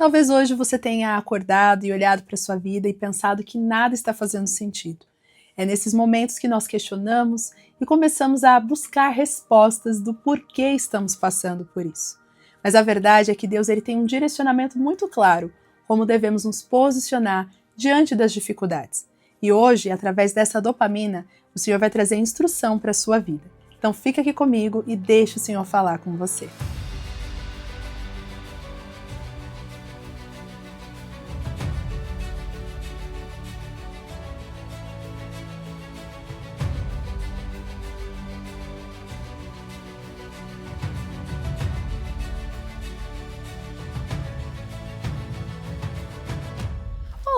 Talvez hoje você tenha acordado e olhado para sua vida e pensado que nada está fazendo sentido. É nesses momentos que nós questionamos e começamos a buscar respostas do porquê estamos passando por isso. Mas a verdade é que Deus tem um direcionamento muito claro, como devemos nos posicionar diante das dificuldades. E hoje, através dessa dopamina, o Senhor vai trazer instrução para a sua vida. Então fica aqui comigo e deixa o Senhor falar com você.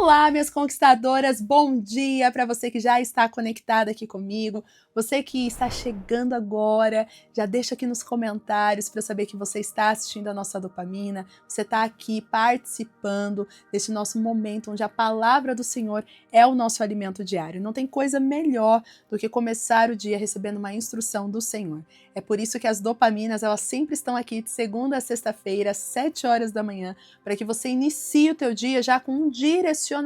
Olá, minhas conquistadoras, bom dia para você que já está conectada aqui comigo, você que está chegando agora, já deixa aqui nos comentários para eu saber que você está assistindo a nossa dopamina, você está aqui participando desse nosso momento onde a palavra do Senhor é o nosso alimento diário. Não tem coisa melhor do que começar o dia recebendo uma instrução do Senhor. É por isso que as dopaminas, elas sempre estão aqui de segunda a sexta-feira, às 7 horas da manhã, para que você inicie o teu dia já com um direcionamento.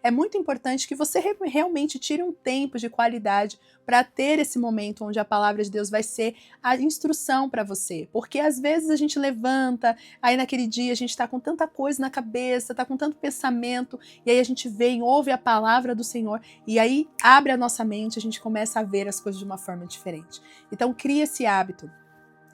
É muito importante que você realmente tire um tempo de qualidade para ter esse momento onde a palavra de Deus vai ser a instrução para você. Porque às vezes a gente levanta, aí naquele dia a gente está com tanta coisa na cabeça, está com tanto pensamento, e aí a gente vem, ouve a palavra do Senhor, e aí abre a nossa mente, a gente começa a ver as coisas de uma forma diferente. Então cria esse hábito.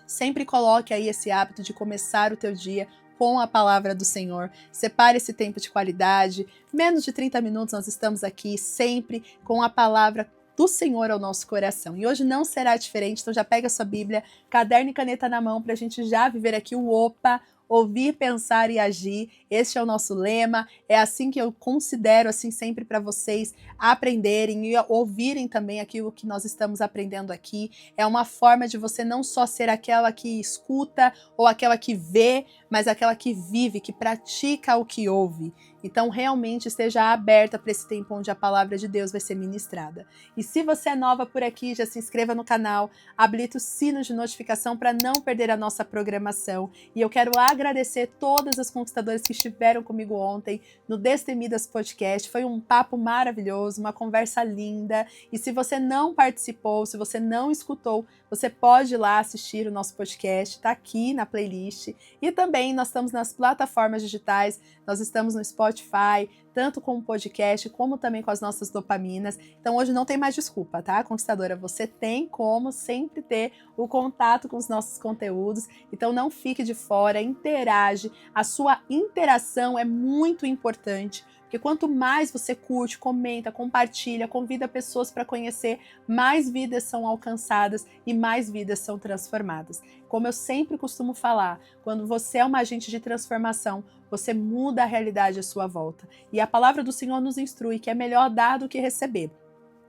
Sempre coloque aí esse hábito de começar o teu dia com a palavra do Senhor. Separe esse tempo de qualidade. Menos de 30 minutos nós estamos aqui sempre com a palavra do Senhor ao nosso coração. E hoje não será diferente, então já pega a sua Bíblia, caderno e caneta na mão para a gente já viver aqui o OPA, ouvir, pensar e agir. Este é o nosso lema, é assim que eu considero assim sempre para vocês aprenderem e ouvirem também aquilo que nós estamos aprendendo aqui. É uma forma de você não só ser aquela que escuta ou aquela que vê, mas aquela que vive, que pratica o que ouve. Então realmente esteja aberta para esse tempo onde a palavra de Deus vai ser ministrada. E se você é nova por aqui, já se inscreva no canal, habilita o sino de notificação para não perder a nossa programação. E eu quero agradecer todas as conquistadoras que estiveram comigo ontem no Destemidas Podcast. Foi um papo maravilhoso, uma conversa linda. E se você não participou, se você não escutou, você pode ir lá assistir o nosso podcast, está aqui na playlist. E também nós estamos nas plataformas digitais, nós estamos no Spotify, tanto com o podcast, como também com as nossas dopaminas. Então hoje não tem mais desculpa, tá, conquistadora? Você tem como sempre ter o contato com os nossos conteúdos, então não fique de fora, interage. A sua interação é muito importante, porque quanto mais você curte, comenta, compartilha, convida pessoas para conhecer, mais vidas são alcançadas e mais vidas são transformadas. Como eu sempre costumo falar, quando você é uma agente de transformação, você muda a realidade à sua volta. E a palavra do Senhor nos instrui que é melhor dar do que receber.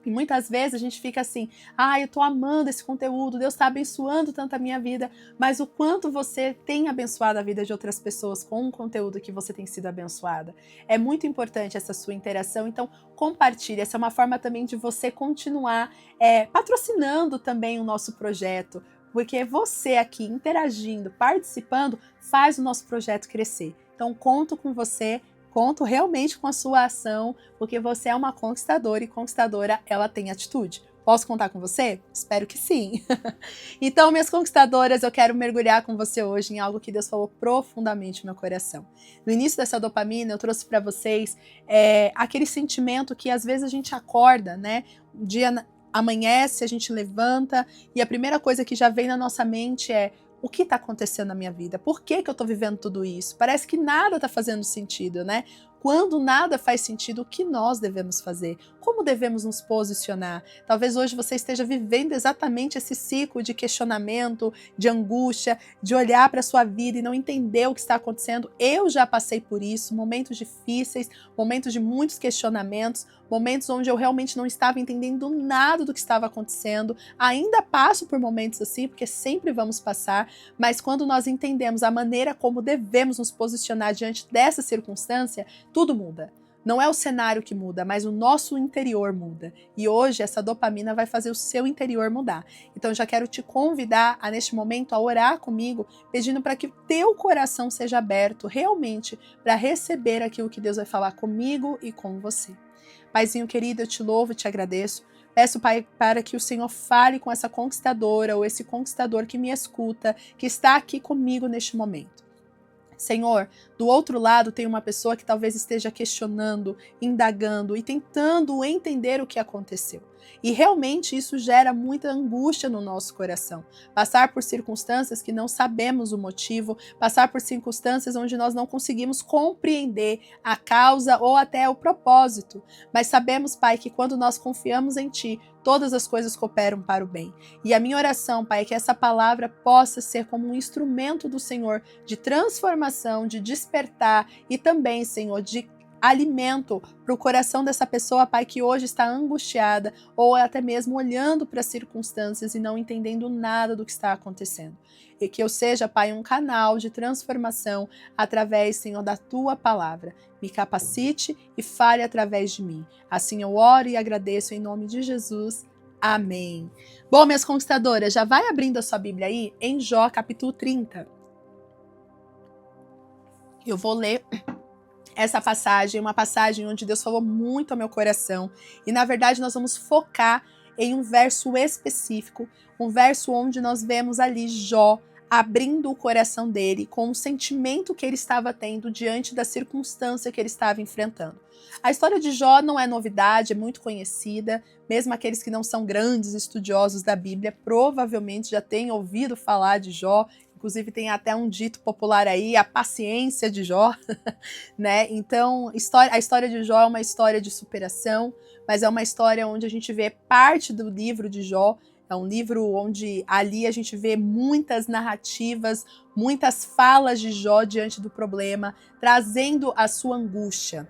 E muitas vezes a gente fica assim, eu tô amando esse conteúdo, Deus está abençoando tanto a minha vida, mas o quanto você tem abençoado a vida de outras pessoas com o conteúdo que você tem sido abençoada. É muito importante essa sua interação, então compartilhe, essa é uma forma também de você continuar patrocinando também o nosso projeto, porque você aqui interagindo, participando, faz o nosso projeto crescer. Então conto com você, conto realmente com a sua ação, porque você é uma conquistadora e conquistadora, ela tem atitude. Posso contar com você? Espero que sim. Então, minhas conquistadoras, eu quero mergulhar com você hoje em algo que Deus falou profundamente no meu coração. No início dessa dopamina, eu trouxe para vocês aquele sentimento que às vezes a gente acorda, né? Um dia amanhece, a gente levanta e a primeira coisa que já vem na nossa mente é: o que está acontecendo na minha vida? Por que eu estou vivendo tudo isso? Parece que nada está fazendo sentido, né? Quando nada faz sentido, o que nós devemos fazer? Como devemos nos posicionar? Talvez hoje você esteja vivendo exatamente esse ciclo de questionamento, de angústia, de olhar para a sua vida e não entender o que está acontecendo. Eu já passei por isso, momentos difíceis, momentos de muitos questionamentos, momentos onde eu realmente não estava entendendo nada do que estava acontecendo. Ainda passo por momentos assim, porque sempre vamos passar, mas quando nós entendemos a maneira como devemos nos posicionar diante dessa circunstância, tudo muda. Não é o cenário que muda, mas o nosso interior muda. E hoje essa dopamina vai fazer o seu interior mudar. Então já quero te convidar a, neste momento, a orar comigo, pedindo para que o teu coração seja aberto realmente para receber aquilo que Deus vai falar comigo e com você. Paizinho querido, eu te louvo e te agradeço. Peço, Pai, para que o Senhor fale com essa conquistadora ou esse conquistador que me escuta, que está aqui comigo neste momento. Senhor, do outro lado tem uma pessoa que talvez esteja questionando, indagando e tentando entender o que aconteceu. E realmente isso gera muita angústia no nosso coração. Passar por circunstâncias que não sabemos o motivo, passar por circunstâncias onde nós não conseguimos compreender a causa ou até o propósito. Mas sabemos, Pai, que quando nós confiamos em Ti, todas as coisas cooperam para o bem. E a minha oração, Pai, é que essa palavra possa ser como um instrumento do Senhor de transformação, de despertar e também, Senhor, de alimento para o coração dessa pessoa, Pai, que hoje está angustiada ou até mesmo olhando para as circunstâncias e não entendendo nada do que está acontecendo. E que eu seja, Pai, um canal de transformação através, Senhor, da Tua palavra. Me capacite e fale através de mim. Assim eu oro e agradeço em nome de Jesus. Amém. Bom, minhas conquistadoras, já vai abrindo a sua Bíblia aí em Jó, capítulo 30. Eu vou ler essa passagem, uma passagem onde Deus falou muito ao meu coração. E na verdade nós vamos focar em um verso específico, um verso onde nós vemos ali Jó abrindo o coração dele com o sentimento que ele estava tendo diante da circunstância que ele estava enfrentando. A história de Jó não é novidade, é muito conhecida, mesmo aqueles que não são grandes estudiosos da Bíblia provavelmente já têm ouvido falar de Jó. Inclusive tem até um dito popular aí, a paciência de Jó, né? Então, a história de Jó é uma história de superação, mas é uma história onde a gente vê parte do livro de Jó. É um livro onde ali a gente vê muitas narrativas, muitas falas de Jó diante do problema, trazendo a sua angústia.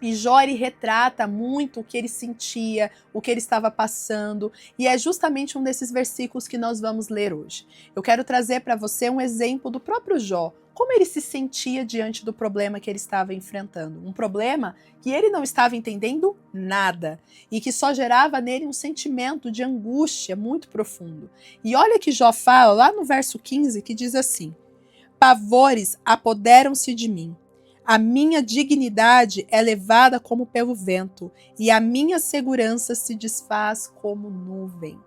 E Jó, ele retrata muito o que ele sentia, o que ele estava passando, e é justamente um desses versículos que nós vamos ler hoje. Eu quero trazer para você um exemplo do próprio Jó, como ele se sentia diante do problema que ele estava enfrentando. Um problema que ele não estava entendendo nada, e que só gerava nele um sentimento de angústia muito profundo. E olha que Jó fala lá no verso 15, que diz assim: pavores apoderam-se de mim. A minha dignidade é levada como pelo vento, e a minha segurança se desfaz como nuvem.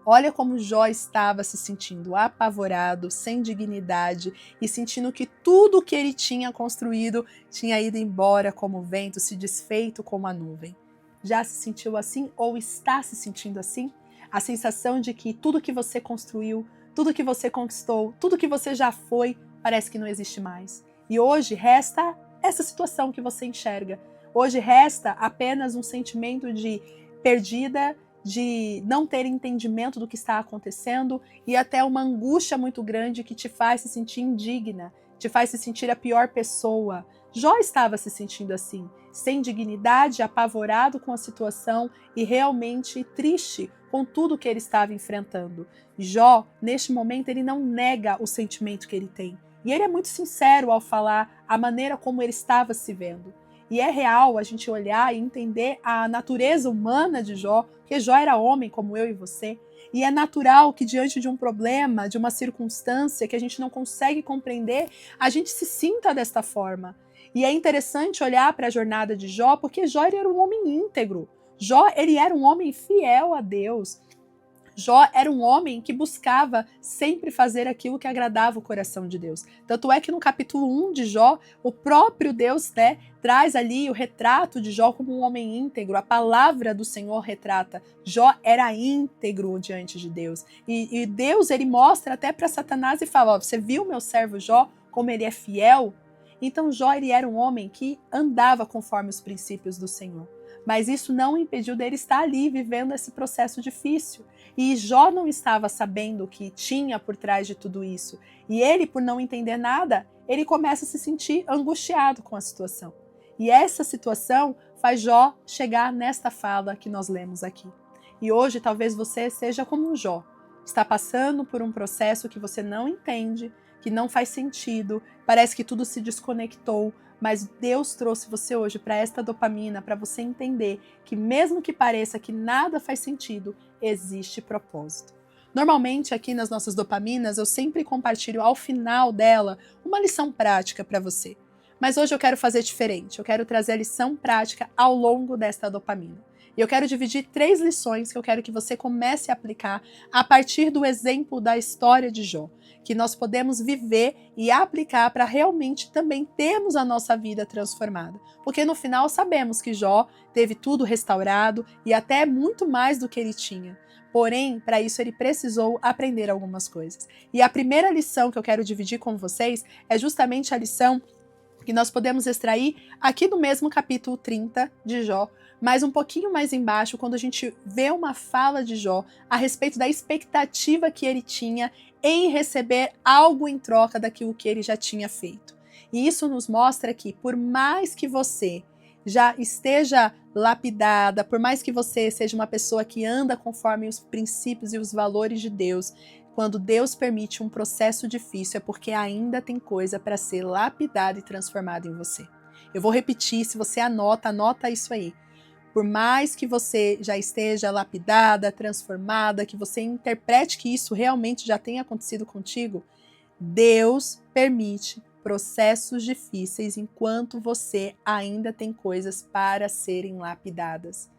Olha como Jó estava se sentindo apavorado, sem dignidade, e sentindo que tudo o que ele tinha construído tinha ido embora como vento, se desfeito como a nuvem. Já se sentiu assim ou está se sentindo assim? A sensação de que tudo que você construiu, tudo que você conquistou, tudo que você já foi, parece que não existe mais. E hoje resta essa situação que você enxerga. Hoje resta apenas um sentimento de perdida, de não ter entendimento do que está acontecendo e até uma angústia muito grande que te faz se sentir indigna, te faz se sentir a pior pessoa. Jó estava se sentindo assim, sem dignidade, apavorado com a situação e realmente triste com tudo que ele estava enfrentando. Jó, neste momento, ele não nega o sentimento que ele tem. E ele é muito sincero ao falar a maneira como ele estava se vendo. E é real a gente olhar e entender a natureza humana de Jó, porque Jó era homem como eu e você. E é natural que diante de um problema, de uma circunstância que a gente não consegue compreender, a gente se sinta desta forma. E é interessante olhar para a jornada de Jó, porque Jó era um homem íntegro. Jó, ele era um homem fiel a Deus. Jó era um homem que buscava sempre fazer aquilo que agradava o coração de Deus. Tanto é que no capítulo 1 de Jó, o próprio Deus, né, traz ali o retrato de Jó como um homem íntegro. A palavra do Senhor retrata. Jó era íntegro diante de Deus. E Deus, ele mostra até para Satanás e fala: ó, você viu meu servo Jó, como ele é fiel? Então Jó, ele era um homem que andava conforme os princípios do Senhor. Mas isso não impediu dele estar ali vivendo esse processo difícil. E Jó não estava sabendo o que tinha por trás de tudo isso. E ele, por não entender nada, ele começa a se sentir angustiado com a situação. E essa situação faz Jó chegar nesta fala que nós lemos aqui. E hoje talvez você seja como um Jó. Está passando por um processo que você não entende, que não faz sentido, parece que tudo se desconectou, Mas Deus trouxe você hoje para esta dopamina, para você entender que mesmo que pareça que nada faz sentido, existe propósito. Normalmente aqui nas nossas dopaminas eu sempre compartilho ao final dela uma lição prática para você. Mas hoje eu quero fazer diferente, eu quero trazer a lição prática ao longo desta dopamina. E eu quero dividir 3 lições que eu quero que você comece a aplicar a partir do exemplo da história de Jó, que nós podemos viver e aplicar para realmente também termos a nossa vida transformada. Porque no final sabemos que Jó teve tudo restaurado e até muito mais do que ele tinha. Porém, para isso ele precisou aprender algumas coisas. E a primeira lição que eu quero dividir com vocês é justamente a lição que nós podemos extrair aqui no mesmo capítulo 30 de Jó, mas um pouquinho mais embaixo, quando a gente vê uma fala de Jó a respeito da expectativa que ele tinha em receber algo em troca daquilo que ele já tinha feito. E isso nos mostra que, por mais que você já esteja lapidada, por mais que você seja uma pessoa que anda conforme os princípios e os valores de Deus, quando Deus permite um processo difícil, é porque ainda tem coisa para ser lapidada e transformada em você. Eu vou repetir, se você anota isso aí. Por mais que você já esteja lapidada, transformada, que você interprete que isso realmente já tenha acontecido contigo, Deus permite processos difíceis enquanto você ainda tem coisas para serem lapidadas.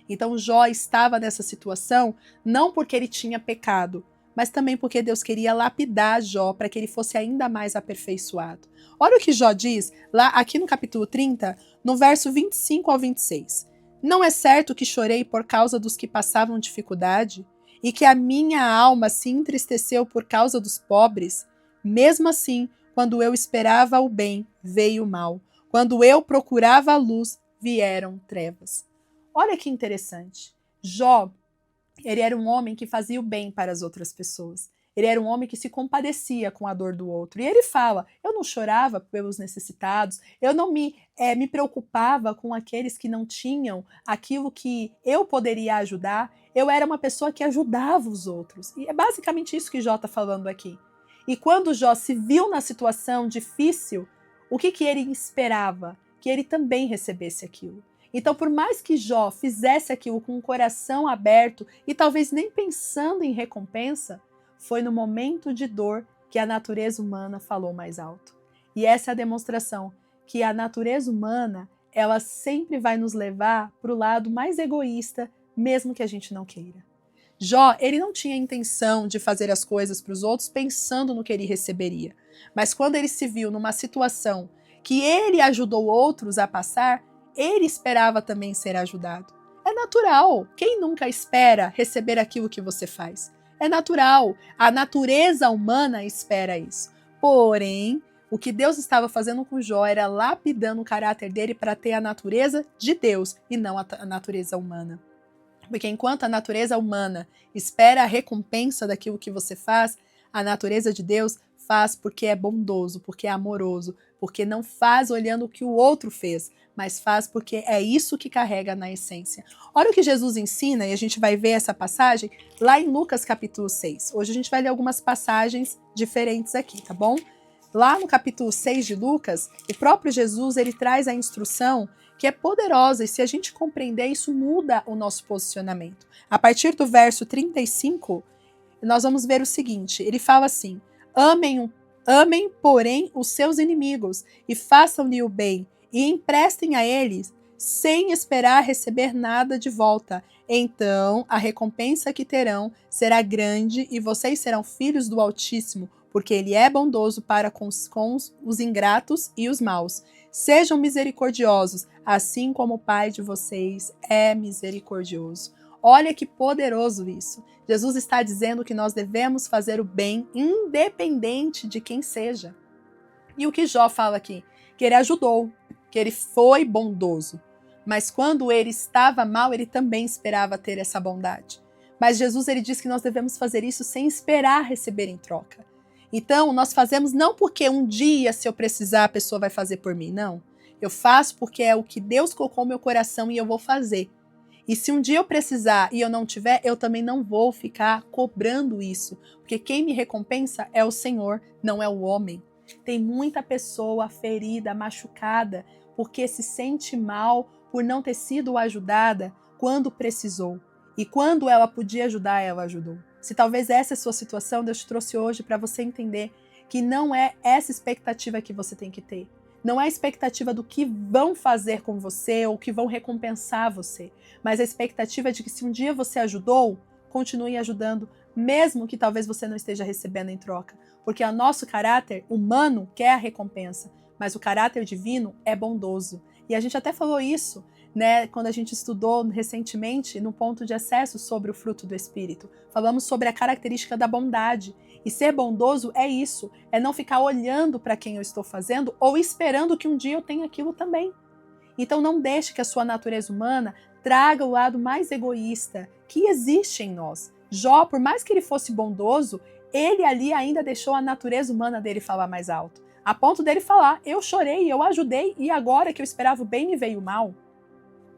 Então Jó estava nessa situação não porque ele tinha pecado, mas também porque Deus queria lapidar Jó para que ele fosse ainda mais aperfeiçoado. Olha o que Jó diz lá aqui no capítulo 30, no verso 25 ao 26. Não é certo que chorei por causa dos que passavam dificuldade e que a minha alma se entristeceu por causa dos pobres? Mesmo assim, quando eu esperava o bem, veio o mal. Quando eu procurava a luz, vieram trevas. Olha que interessante. Jó, ele era um homem que fazia o bem para as outras pessoas. Ele era um homem que se compadecia com a dor do outro. E ele fala, eu não chorava pelos necessitados, eu não me preocupava com aqueles que não tinham aquilo que eu poderia ajudar. Eu era uma pessoa que ajudava os outros. E é basicamente isso que Jó está falando aqui. E quando Jó se viu na situação difícil, o que ele esperava? Que ele também recebesse aquilo. Então, por mais que Jó fizesse aquilo com o coração aberto e talvez nem pensando em recompensa, foi no momento de dor que a natureza humana falou mais alto. E essa é a demonstração que a natureza humana, ela sempre vai nos levar para o lado mais egoísta, mesmo que a gente não queira. Jó, ele não tinha intenção de fazer as coisas para os outros pensando no que ele receberia. Mas quando ele se viu numa situação que ele ajudou outros a passar, ele esperava também ser ajudado. É natural. Quem nunca espera receber aquilo que você faz? É natural. A natureza humana espera isso. Porém, o que Deus estava fazendo com Jó era lapidando o caráter dele para ter a natureza de Deus e não a natureza humana. Porque enquanto a natureza humana espera a recompensa daquilo que você faz, a natureza de Deus faz porque é bondoso, porque é amoroso, porque não faz olhando o que o outro fez, mas faz porque é isso que carrega na essência. Olha o que Jesus ensina, e a gente vai ver essa passagem lá em Lucas capítulo 6. Hoje a gente vai ler algumas passagens diferentes aqui, tá bom? Lá no capítulo 6 de Lucas, o próprio Jesus ele traz a instrução que é poderosa, e se a gente compreender, isso muda o nosso posicionamento. A partir do verso 35, nós vamos ver o seguinte, ele fala assim, amem, porém, os seus inimigos, e façam-lhe o bem, e emprestem a eles, sem esperar receber nada de volta. Então, a recompensa que terão será grande, e vocês serão filhos do Altíssimo, porque ele é bondoso para com os ingratos e os maus. Sejam misericordiosos, assim como o Pai de vocês é misericordioso. Olha que poderoso isso. Jesus está dizendo que nós devemos fazer o bem independente de quem seja. E o que Jó fala aqui? Que ele ajudou, que ele foi bondoso. Mas quando ele estava mal, ele também esperava ter essa bondade. Mas Jesus ele diz que nós devemos fazer isso sem esperar receber em troca. Então, nós fazemos não porque um dia, se eu precisar, a pessoa vai fazer por mim, não. Eu faço porque é o que Deus colocou no meu coração e eu vou fazer. E se um dia eu precisar e eu não tiver, eu também não vou ficar cobrando isso. Porque quem me recompensa é o Senhor, não é o homem. Tem muita pessoa ferida, machucada, porque se sente mal por não ter sido ajudada quando precisou. E quando ela podia ajudar, ela ajudou. Se talvez essa é a sua situação, Deus te trouxe hoje para você entender que não é essa expectativa que você tem que ter. Não é a expectativa do que vão fazer com você ou que vão recompensar você, mas a expectativa de que se um dia você ajudou, continue ajudando, mesmo que talvez você não esteja recebendo em troca. Porque o nosso caráter humano quer a recompensa, mas o caráter divino é bondoso. E a gente até falou isso, né, quando a gente estudou recentemente no ponto de acesso sobre o fruto do Espírito. Falamos sobre a característica da bondade. E ser bondoso é isso, é não ficar olhando para quem eu estou fazendo ou esperando que um dia eu tenha aquilo também. Então não deixe que a sua natureza humana traga o lado mais egoísta que existe em nós. Jó, por mais que ele fosse bondoso, ele ali ainda deixou a natureza humana dele falar mais alto. A ponto dele falar, eu chorei, eu ajudei e agora que eu esperava o bem me veio o mal.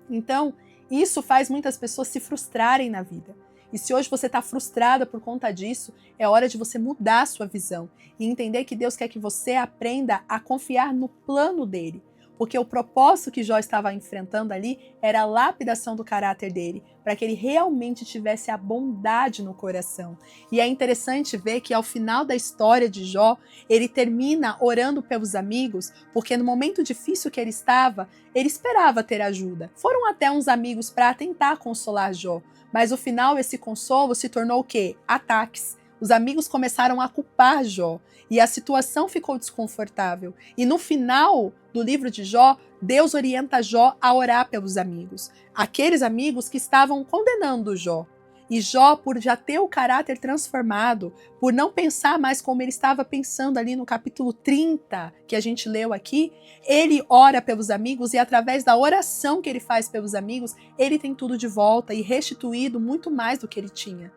Então, isso faz muitas pessoas se frustrarem na vida. E se hoje você está frustrada por conta disso, é hora de você mudar a sua visão e entender que Deus quer que você aprenda a confiar no plano dele. Porque o propósito que Jó estava enfrentando ali era a lapidação do caráter dele, para que ele realmente tivesse a bondade no coração. E é interessante ver que ao final da história de Jó, ele termina orando pelos amigos, porque no momento difícil que ele estava, ele esperava ter ajuda. Foram até uns amigos para tentar consolar Jó, mas no final esse consolo se tornou o quê? Ataques. Os amigos começaram a culpar Jó e a situação ficou desconfortável. E no final do livro de Jó, Deus orienta Jó a orar pelos amigos. Aqueles amigos que estavam condenando Jó. E Jó, por já ter o caráter transformado, por não pensar mais como ele estava pensando ali no capítulo 30, que a gente leu aqui, ele ora pelos amigos e através da oração que ele faz pelos amigos, ele tem tudo de volta e restituído muito mais do que ele tinha.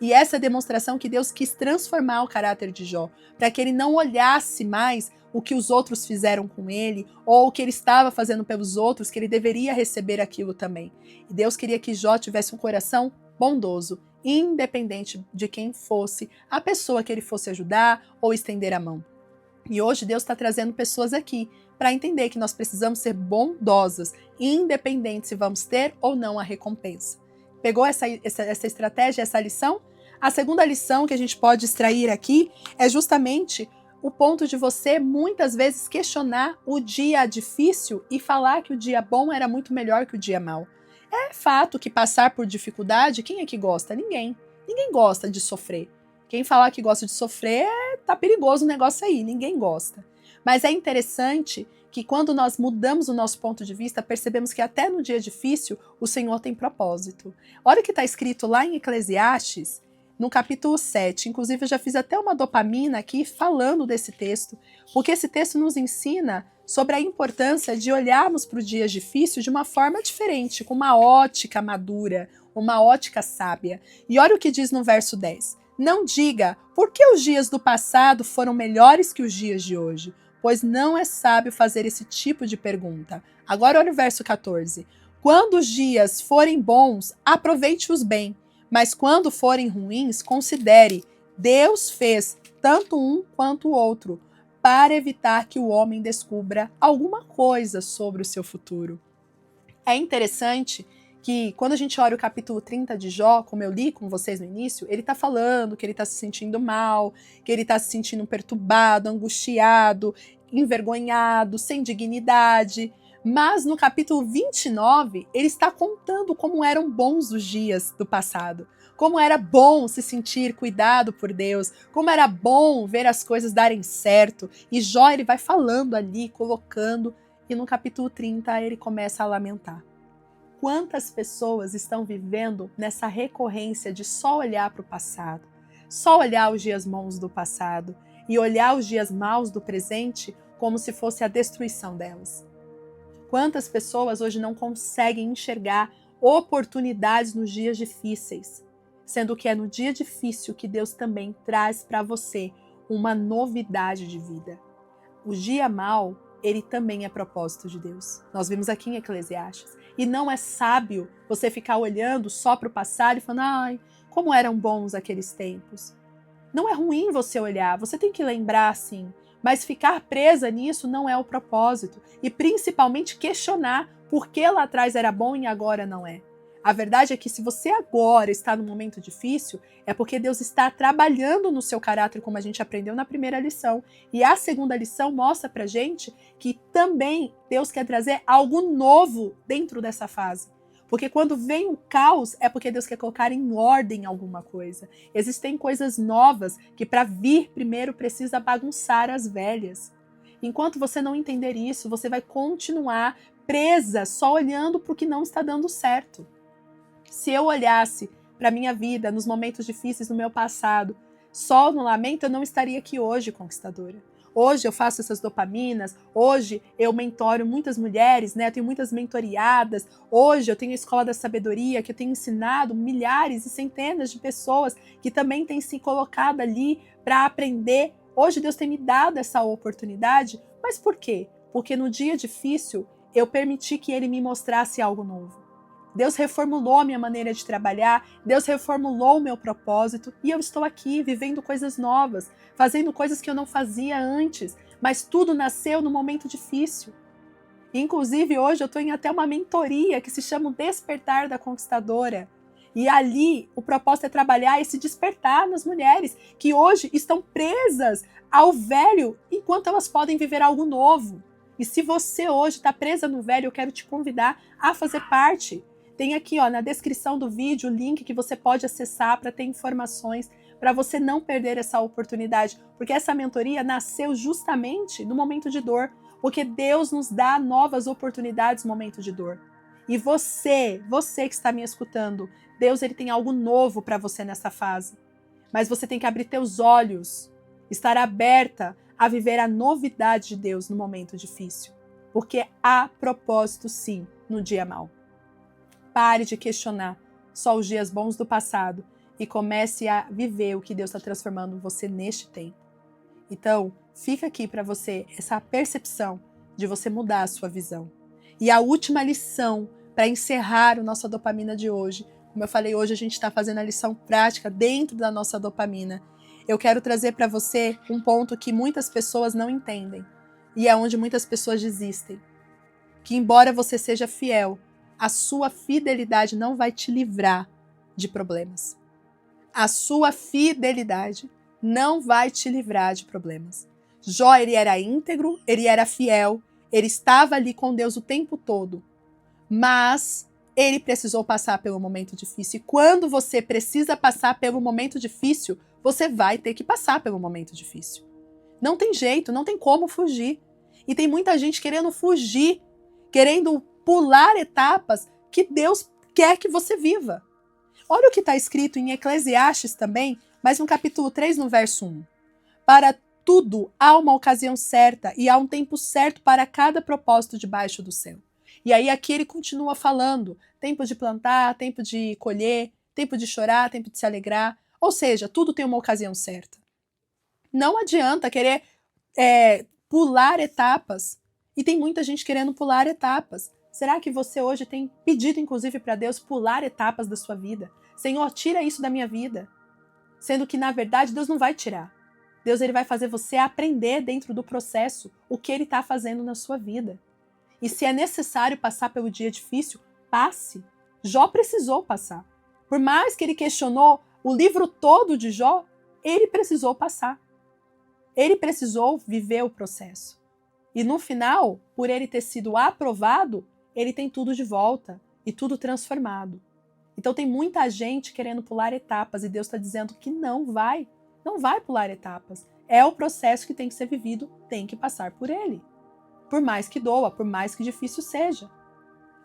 E essa é a demonstração que Deus quis transformar o caráter de Jó, para que ele não olhasse mais o que os outros fizeram com ele, ou o que ele estava fazendo pelos outros, que ele deveria receber aquilo também. E Deus queria que Jó tivesse um coração bondoso, independente de quem fosse a pessoa que ele fosse ajudar ou estender a mão. E hoje Deus está trazendo pessoas aqui para entender que nós precisamos ser bondosas, independente se vamos ter ou não a recompensa. Pegou essa estratégia, essa lição? A segunda lição que a gente pode extrair aqui é justamente o ponto de você muitas vezes questionar o dia difícil e falar que o dia bom era muito melhor que o dia mau. É fato que passar por dificuldade, quem é que gosta? Ninguém. Ninguém gosta de sofrer. Quem falar que gosta de sofrer, tá perigoso o negócio aí, ninguém gosta. Mas é interessante que quando nós mudamos o nosso ponto de vista, percebemos que até no dia difícil, o Senhor tem propósito. Olha o que está escrito lá em Eclesiastes, no capítulo 7. Inclusive, eu já fiz até uma dopamina aqui falando desse texto, porque esse texto nos ensina sobre a importância de olharmos para o dia difícil de uma forma diferente, com uma ótica madura, uma ótica sábia. E olha o que diz no verso 10. Não diga, por que os dias do passado foram melhores que os dias de hoje? Pois não é sábio fazer esse tipo de pergunta. Agora olha o verso 14. Quando os dias forem bons, aproveite-os bem, mas quando forem ruins, considere, Deus fez tanto um quanto o outro, para evitar que o homem descubra alguma coisa sobre o seu futuro. É interessante que quando a gente olha o capítulo 30 de Jó, como eu li com vocês no início, ele está falando que ele está se sentindo mal, que ele está se sentindo perturbado, angustiado, envergonhado, sem dignidade. Mas no capítulo 29, ele está contando como eram bons os dias do passado. Como era bom se sentir cuidado por Deus, como era bom ver as coisas darem certo. E Jó, ele vai falando ali, colocando, e no capítulo 30 ele começa a lamentar. Quantas pessoas estão vivendo nessa recorrência de só olhar para o passado, só olhar os dias bons do passado e olhar os dias maus do presente como se fosse a destruição delas? Quantas pessoas hoje não conseguem enxergar oportunidades nos dias difíceis, sendo que é no dia difícil que Deus também traz para você uma novidade de vida. O dia mau, ele também é propósito de Deus. Nós vimos aqui em Eclesiastes. E não é sábio você ficar olhando só para o passado e falando, ai, como eram bons aqueles tempos. Não é ruim você olhar, você tem que lembrar, sim, Mas ficar presa nisso não é o propósito. E principalmente questionar por que lá atrás era bom e agora não é. A verdade é que se você agora está num momento difícil, é porque Deus está trabalhando no seu caráter, como a gente aprendeu na primeira lição. E a segunda lição mostra pra gente que também Deus quer trazer algo novo dentro dessa fase. Porque quando vem o caos, é porque Deus quer colocar em ordem alguma coisa. Existem coisas novas que para vir primeiro precisa bagunçar as velhas. Enquanto você não entender isso, você vai continuar presa só olhando para o que não está dando certo. Se eu olhasse para a minha vida nos momentos difíceis no meu passado, só no lamento, eu não estaria aqui hoje, conquistadora. Hoje eu faço essas dopaminas, hoje eu mentoro muitas mulheres, né? Eu tenho muitas mentoriadas, hoje eu tenho a Escola da Sabedoria, que eu tenho ensinado milhares e centenas de pessoas que também têm se colocado ali para aprender. Hoje Deus tem me dado essa oportunidade, mas por quê? Porque no dia difícil eu permiti que Ele me mostrasse algo novo. Deus reformulou a minha maneira de trabalhar, Deus reformulou o meu propósito e eu estou aqui vivendo coisas novas, fazendo coisas que eu não fazia antes, mas tudo nasceu no momento difícil. Inclusive, hoje eu estou em até uma mentoria que se chama o Despertar da Conquistadora. E ali o propósito é trabalhar esse despertar nas mulheres que hoje estão presas ao velho enquanto elas podem viver algo novo. E se você hoje está presa no velho, eu quero te convidar a fazer parte. Tem aqui na descrição do vídeo o link que você pode acessar para ter informações, para você não perder essa oportunidade. Porque essa mentoria nasceu justamente no momento de dor. Porque Deus nos dá novas oportunidades no momento de dor. E você que está me escutando, Deus ele tem algo novo para você nessa fase. Mas você tem que abrir teus olhos, estar aberta a viver a novidade de Deus no momento difícil. Porque há propósito sim no dia mau. Pare de questionar só os dias bons do passado e comece a viver o que Deus está transformando você neste tempo. Então, fica aqui para você essa percepção de você mudar a sua visão. E a última lição para encerrar a nossa dopamina de hoje, como eu falei, hoje a gente está fazendo a lição prática dentro da nossa dopamina. Eu quero trazer para você um ponto que muitas pessoas não entendem e é onde muitas pessoas desistem. Que embora você seja fiel, a sua fidelidade não vai te livrar de problemas. A sua fidelidade não vai te livrar de problemas. Jó, ele era íntegro, ele era fiel, ele estava ali com Deus o tempo todo. Mas ele precisou passar pelo momento difícil. E quando você precisa passar pelo momento difícil, você vai ter que passar pelo momento difícil. Não tem jeito, não tem como fugir. E tem muita gente querendo fugir, querendo pular etapas que Deus quer que você viva. Olha o que está escrito em Eclesiastes também, mas no capítulo 3, no verso 1. Para tudo há uma ocasião certa e há um tempo certo para cada propósito debaixo do céu. E aí aqui ele continua falando, tempo de plantar, tempo de colher, tempo de chorar, tempo de se alegrar. Ou seja, tudo tem uma ocasião certa. Não adianta querer pular etapas. E tem muita gente querendo pular etapas. Será que você hoje tem pedido, inclusive, para Deus pular etapas da sua vida? Senhor, tira isso da minha vida. Sendo que, na verdade, Deus não vai tirar. Deus ele vai fazer você aprender dentro do processo o que Ele está fazendo na sua vida. E se é necessário passar pelo dia difícil, passe. Jó precisou passar. Por mais que ele questionou o livro todo de Jó, ele precisou passar. Ele precisou viver o processo. E no final, por ele ter sido aprovado, ele tem tudo de volta e tudo transformado. Então tem muita gente querendo pular etapas e Deus está dizendo que não vai pular etapas. É o processo que tem que ser vivido, tem que passar por ele. Por mais que doa, por mais que difícil seja.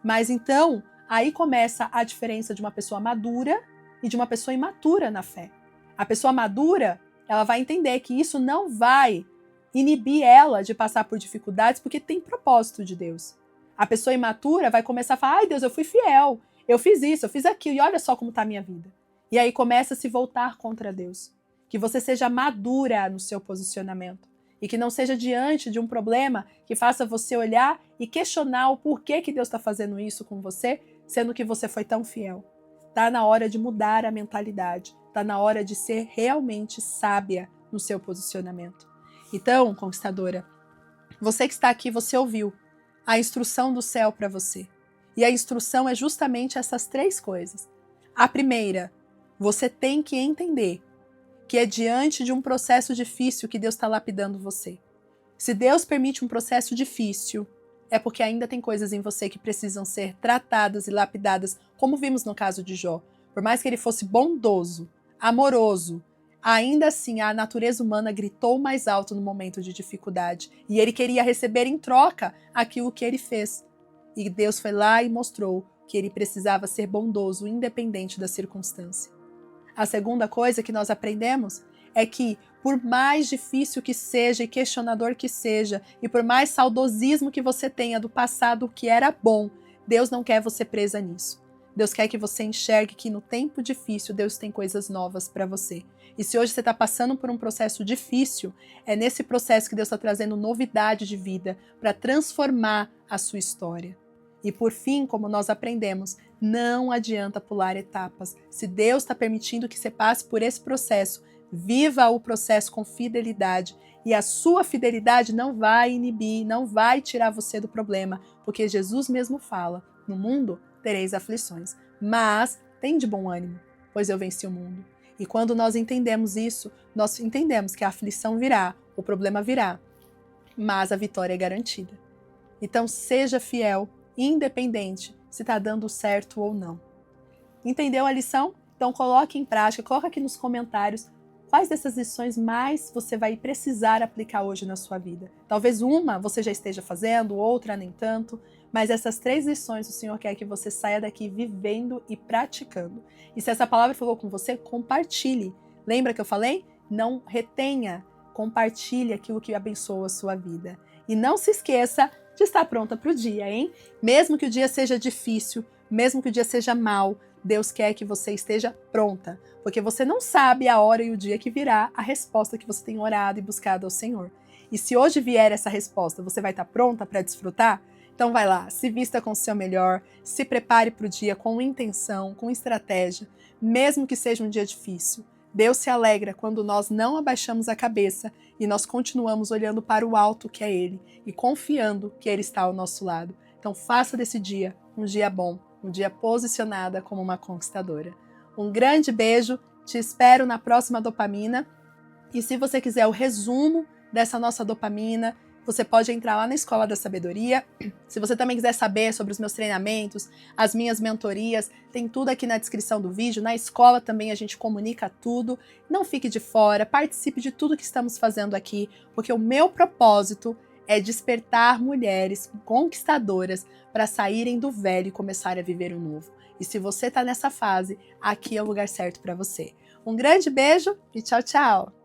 Mas então, aí começa a diferença de uma pessoa madura e de uma pessoa imatura na fé. A pessoa madura, ela vai entender que isso não vai inibir ela de passar por dificuldades porque tem propósito de Deus. A pessoa imatura vai começar a falar, ai Deus, eu fui fiel, eu fiz isso, eu fiz aquilo, e olha só como está a minha vida. E aí começa a se voltar contra Deus. Que você seja madura no seu posicionamento. E que não seja diante de um problema que faça você olhar e questionar o porquê que Deus está fazendo isso com você, sendo que você foi tão fiel. Está na hora de mudar a mentalidade. Está na hora de ser realmente sábia no seu posicionamento. Então, conquistadora, você que está aqui, você ouviu a instrução do céu para você. E a instrução é justamente essas 3 coisas. A primeira, você tem que entender que é diante de um processo difícil que Deus está lapidando você. Se Deus permite um processo difícil, é porque ainda tem coisas em você que precisam ser tratadas e lapidadas, como vimos no caso de Jó. Por mais que ele fosse bondoso, amoroso, ainda assim a natureza humana gritou mais alto no momento de dificuldade. E ele queria receber em troca aquilo que ele fez. E Deus foi lá e mostrou que ele precisava ser bondoso, independente da circunstância. A segunda coisa que nós aprendemos é que, por mais difícil que seja e questionador que seja, e por mais saudosismo que você tenha do passado que era bom, Deus não quer você presa nisso. Deus quer que você enxergue que no tempo difícil Deus tem coisas novas para você. E se hoje você está passando por um processo difícil, é nesse processo que Deus está trazendo novidade de vida para transformar a sua história. E por fim, como nós aprendemos, não adianta pular etapas. Se Deus está permitindo que você passe por esse processo, viva o processo com fidelidade. E a sua fidelidade não vai inibir, não vai tirar você do problema, porque Jesus mesmo fala, no mundo tereis aflições, mas tem de bom ânimo, pois eu venci o mundo. E quando nós entendemos isso, nós entendemos que a aflição virá, o problema virá, mas a vitória é garantida. Então seja fiel, independente se está dando certo ou não. Entendeu a lição? Então coloque em prática, coloque aqui nos comentários quais dessas lições mais você vai precisar aplicar hoje na sua vida. Talvez uma você já esteja fazendo, outra nem tanto, mas essas 3 lições o Senhor quer que você saia daqui vivendo e praticando. E se essa palavra falou com você, compartilhe. Lembra que eu falei? Não retenha, compartilhe aquilo que abençoa a sua vida. E não se esqueça de estar pronta para o dia, hein? Mesmo que o dia seja difícil, mesmo que o dia seja mau, Deus quer que você esteja pronta, porque você não sabe a hora e o dia que virá a resposta que você tem orado e buscado ao Senhor. E se hoje vier essa resposta, você vai estar pronta para desfrutar? Então vai lá, se vista com o seu melhor, se prepare para o dia com intenção, com estratégia, mesmo que seja um dia difícil. Deus se alegra quando nós não abaixamos a cabeça e nós continuamos olhando para o alto que é Ele e confiando que Ele está ao nosso lado. Então faça desse dia um dia bom, um dia posicionada como uma conquistadora. Um grande beijo, te espero na próxima dopamina. E se você quiser o resumo dessa nossa dopamina, você pode entrar lá na Escola da Sabedoria. Se você também quiser saber sobre os meus treinamentos, as minhas mentorias, tem tudo aqui na descrição do vídeo. Na escola também a gente comunica tudo. Não fique de fora, participe de tudo que estamos fazendo aqui, porque o meu propósito é despertar mulheres conquistadoras para saírem do velho e começarem a viver o novo. E se você está nessa fase, aqui é o lugar certo para você. Um grande beijo e tchau, tchau!